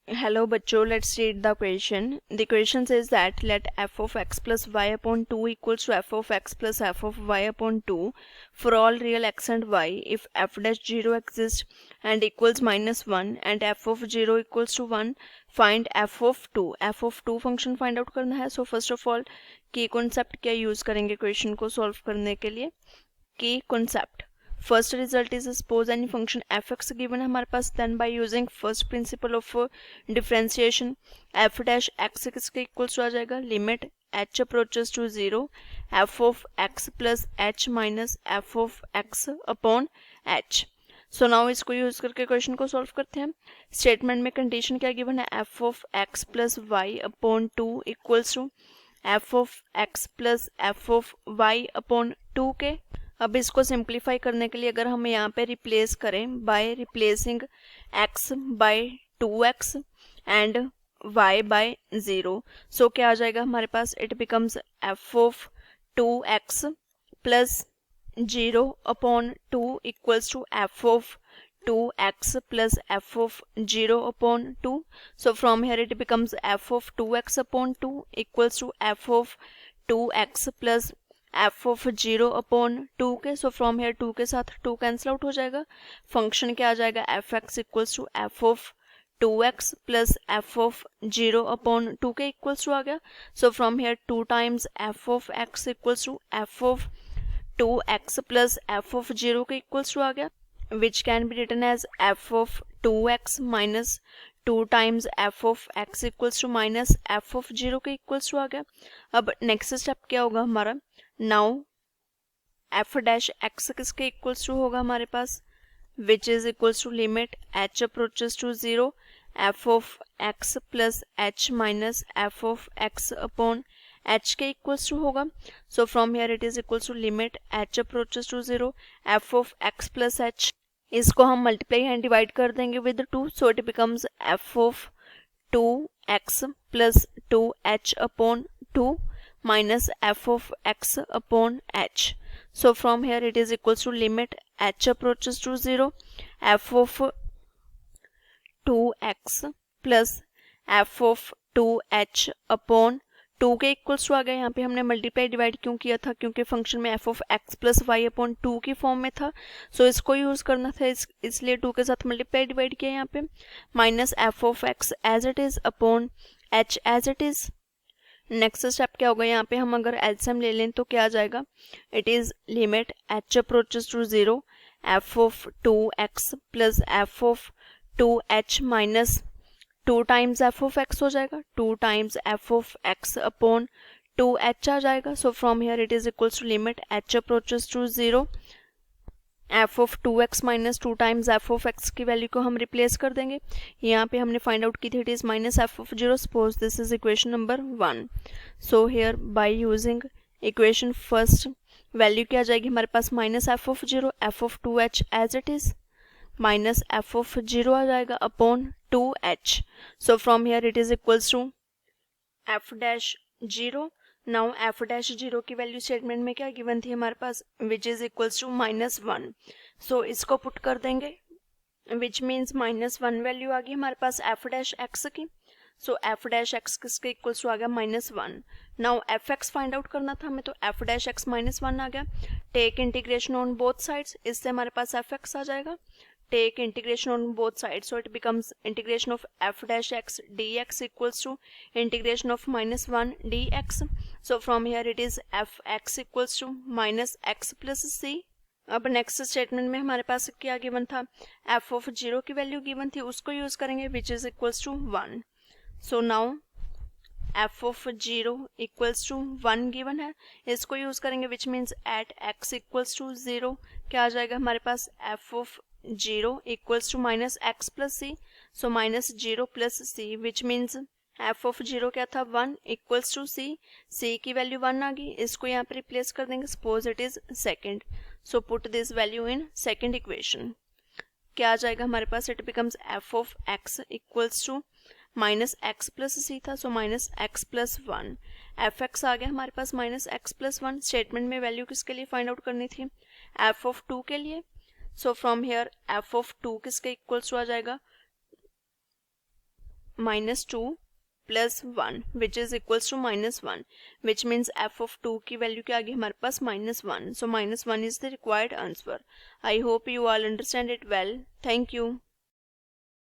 Hello बच्चों, let's read the question. The question says that let f of x plus y upon 2 equals to f of x plus f of y upon 2 for all real x and y if f dash 0 exists and equals minus 1 and f of 0 equals to 1. Find f of 2. f of 2 function find out करना है. So first of all की concept क्या use करेंगे question को solve करने के लिए. की concept first result is suppose any function f x given है हमारे पास, then by using first principle of differentiation f dash x किसके इक्वल्स आ जाएगा, limit H approaches to 0 F of x plus h minus F of x upon h. So now इसको use करके question को solve करते हैं. Statement में condition क्या गिवन है, F of x plus Y upon 2 equals to F of x plus F of Y upon 2 के. अब इसको सिंप्लीफाई करने के लिए अगर हम यहाँ पे रिप्लेस करें by replacing x by 2x and y by 0, so क्या आ जाएगा हमारे पास, it becomes f of 2x plus 0 upon 2 equals to f of 2x plus f of 0 upon 2. So from here it becomes f of 2x upon 2 equals to f of 2x plus f of 0 upon 2 के. सो from here 2 के साथ 2 cancel out हो जाएगा. Function क्या आ जाएगा, F X equals to F of 2x plus F of 0 upon 2 के equals to आ गया. So from here 2 times F of X equals to F of 2x plus F of 0 के equals to आ गया, which can be written as F of 2x minus 2 times F of X equals to minus F of 0 के equals to आ गया. अब next step क्या होगा हमारा, नाउ एफ डैश एक्स किसके इक्वल्स टू होगा हमारे पास, which is equals to limit H approaches to 0 F of x plus h minus F of x upon h के इक्वल्स टू होगा. So from here it is equals to limit H approaches to 0 F of x plus h. इसको हम multiply and divide कर देंगे with 2, so it becomes f of 2x plus 2h upon 2 minus f of x upon h. So from here it is equals to limit h approaches to 0 f of 2x plus f of 2h upon 2 के equals to आ गया. यहाँ पे हमने multiply divide क्यों किया था, क्योंकि फंक्शन में f of x plus Y upon 2 की फॉर्म में था. सो इसको यूज करना था, इसलिए 2 के साथ मल्टीप्लाई डिवाइड किया यहाँ पे, minus f of x as it is upon h as it is. Next step क्या होगा, यहाँ पे हम अगर एलसीएम ले लें तो क्या आ जाएगा, it is limit H approaches to 0 F of 2x plus F of 2h minus 2 times F of X हो जाएगा, 2 times F of x upon 2h आ जाएगा. So from here it is equals to limit H approaches to 0 F of 2x minus 2 times F of X की value को हम replace कर देंगे. यहाँ पे हमने फाइंड आउट की थी it is minus F of 0. Suppose this is equation number 1. So here by using equation first value क्या आ जाएगी हमारे पास, minus F of 0 F of 2h as it is minus F of 0 आ जाएगा upon 2h. So from here it is equals to f dash 0. Now f dash 0 की value statement में क्या गिवन थी हमारे पास, which is equals to minus 1. So इसको put कर देंगे, विच मीन्स माइनस 1 वैल्यू आ गई हमारे पास एफ डैश एक्स की. सो एफ डैश एक्स किसके इक्वल्स टू आ गया, minus 1. Now F X find out करना था हमें, तो एफ डैश एक्स माइनस 1 आ गया. Take integration on both sides, इससे हमारे पास एफ एक्स आ जाएगा. Take integration on both sides, so it becomes integration of f dash x dx equals to integration of minus 1 dx. So from here it is f x equals to minus x plus c. अब next statement में हमारे पास क्या given था, f of 0 की value given थी, उसको use करेंगे which is equals to 1. So now f of 0 equals to 1 given है, इसको यूज करेंगे which means at x equals to 0 क्या आ जाएगा हमारे पास, f of 0 equals to minus x plus c. So minus 0 plus c which means f of 0 क्या था, 1 equals to c. c की वैल्यू 1 आ गई, इसको यहाँ पे रिप्लेस कर देंगे. Suppose it is second, so put this value in second equation. क्या आ जाएगा हमारे पास, it becomes f of x equals to minus x plus c था, so minus x plus 1. F x आ गया हमारे पास माइनस एक्स प्लस 1. स्टेटमेंट में वैल्यू किसके लिए फाइंड आउट करनी थी, एफ ऑफ 2 के लिए. So from here F of 2 किसके इक्वल्स टू आ जाएगा, -2 plus 1 which is equals to -1, which means f of 2 की वैल्यू क्या आ गई हमारे पास -1. So -1 is the required answer. I hope you all understand it well. Thank you.